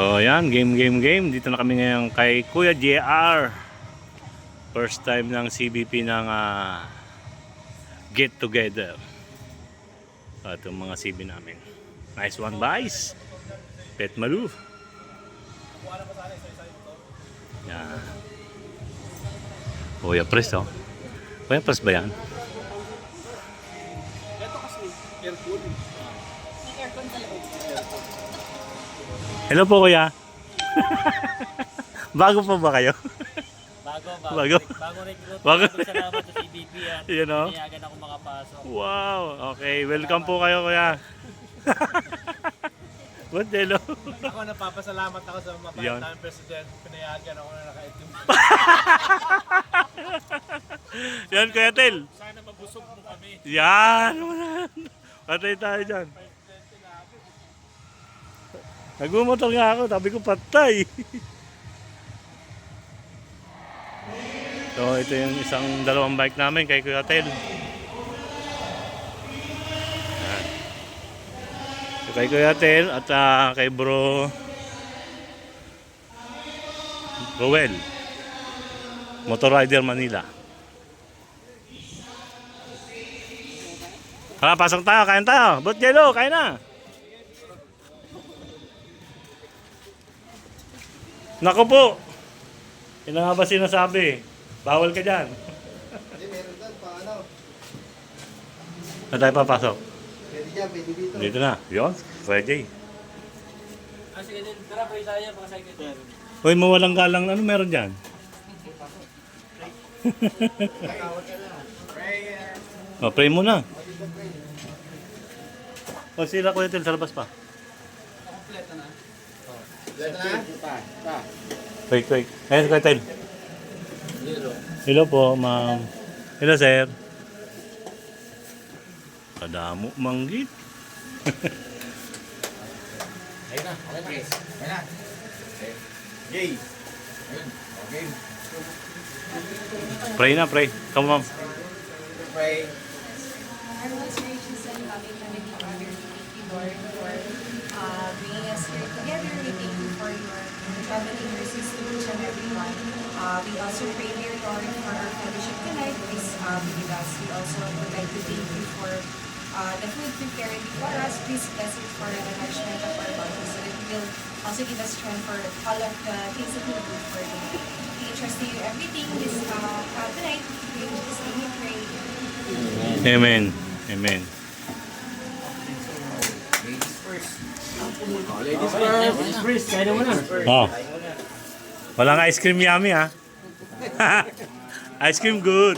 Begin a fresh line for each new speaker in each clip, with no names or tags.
So ayan, game. Dito na kami ngayon kay Kuya JR. First time ng CBP ng get together. Itong mga CB namin. Nice one, boys. Pet Malu. Yan. Kuya Pres, oh. Kuya Pres ba yan?
Ito kasi aircon. May aircon sa loob.
Hello po, Kuya. Bago pa ba kayo?
Bago recruit.
Bago.
Salamat sa CBP at
You know?
pinayagan ako makapasok.
Wow, okay. Welcome po kayo, Kuya. What hello?
Ako napapasalamat ako sa mabait
Yan.
namin president. Pinayagan ako na nakaitim.
Yan, Kuya Tel.
Sana mabusog mo kami.
Yan. Patay tayo dyan. Nagmumotor nga ako. Sabi ko patay. So, ito yung dalawang bike namin kay Kuya Tel. Yan. So, kay Kuya Tel at kay Bro Rowel. Motor Rider Manila. Tara, pasok tayo. Kain tayo. Bot Jello, kain na. Naku po. Yun na nga ba sinasabi? Bawal ka dyan.
Hindi, meron doon pa ano.
Na tayo papasok.
Pwede dyan, pwede dito.
Dito na. Yun. Friday.
Sige din, tara pray tayo mga secretary.
Hoy, mawalang galang. Ano meron dyan? O, pray muna. O, sila Kuya Tel, sa labas pa.
Dito na?
Wait. Ayan, Kuya Tel. Hello po, ma'am. Hello, sir. Kadamo manggit.
Ayun na, okay na. Ayun na. Yay! Ayun, okay.
Pray na, pray. Come, ma'am.
Pray.
Our most gracious and loving Heavenly Father, we thank you, Lord, for bringing us here together. We thank you for your traveling mercies to each and every one. We also pray, dear Lord, for our fellowship tonight. Please be with us. We also would like to thank you for the food prepared for us. Please bless it for the nourishment of our bodies, so that you will also give us strength for all of the things that we will do for the day. We trust you everything this tonight. In Jesus' name we pray.
Amen. Amen.
Ladies first, kaya na muna.
Oh. Walang ice cream yummy, ha? Ice cream good.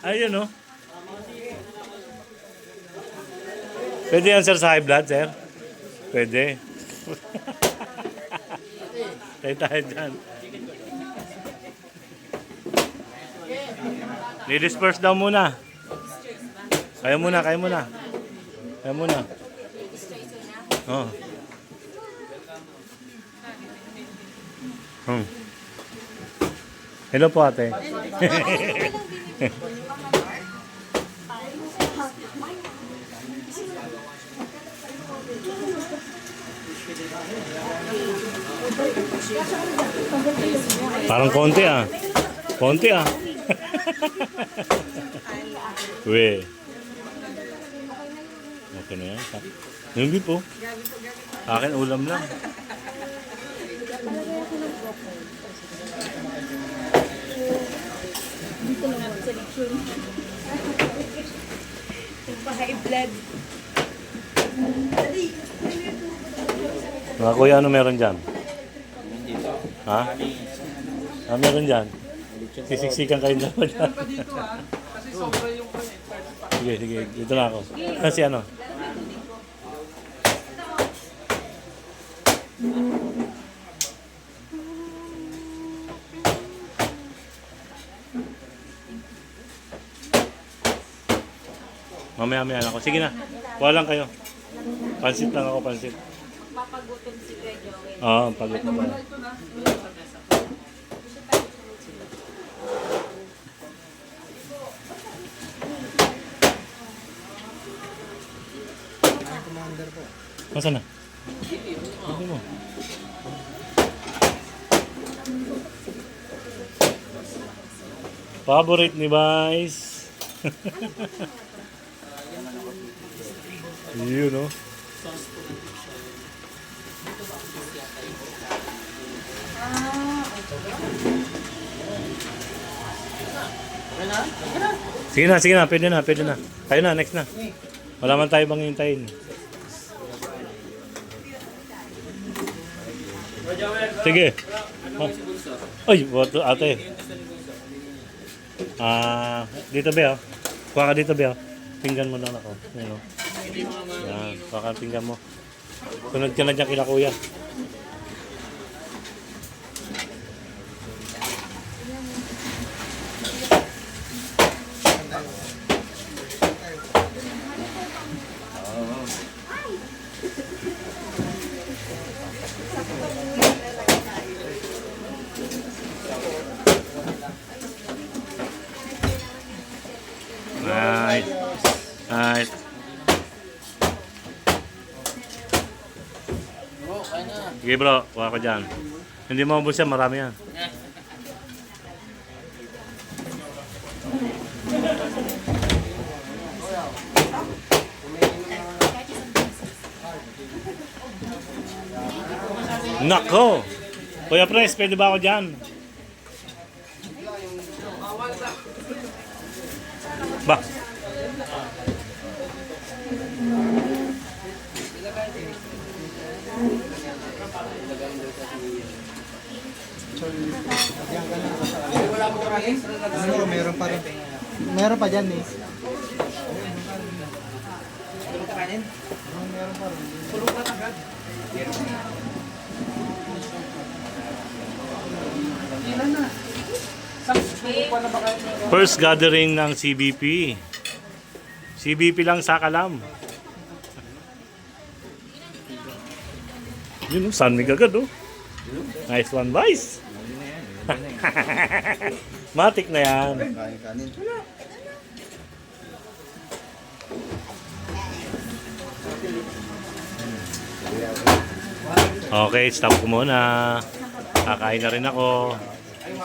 Ayun, no? Pwede yan, sir, sa high blood, sir? Pwede. Tayo dyan. Ladies first daw muna. Kaya muna. Oh. Hello po, ate. Parang konti, ah. We. Okay na yan. Hindi po. Akin ulam lang.
High blood.
Mga kuya, ano meron dyan? Ha? Meron dyan? Sisiksikan kayo dalawa dyan.
Kasi sobra yung
Sige. Dito na ako. Kasi ano? Mamaya ako. Sige na. Kuha lang kayo. Pansit lang ako, pansit.
Papagutom si Kuya Joel.
Oo, pagutom ba? Nasaan na? Hindi mo. Favorite ni Vice. Yun, no? Sige na, pwede na. Tayo na, next na. Wala man tayo bang hintayin. Sige. Ay, wato ate. Dito be, oh. Kuha ka dito be, oh. Pinggan mo lang ako. Yan, oh. Yan, kuha ka pinggan mo. Sunod ka na dyan kila kuya. Nice. Sige bro, kuha ko dyan. Hindi mo maubos yan, marami yan. Nako! Kuya Pres, pwede ba ako dyan? Ba?
Siguro meron pa rin. Meron pa dyan eh. Meron pa rin.
First gathering ng CBP. CBP lang sa Kalam. Yun, sanmig agad, oh. Nice one, Vice. Matik na yan.
Kanin.
Okay, stop ko muna. Kakain na rin ako.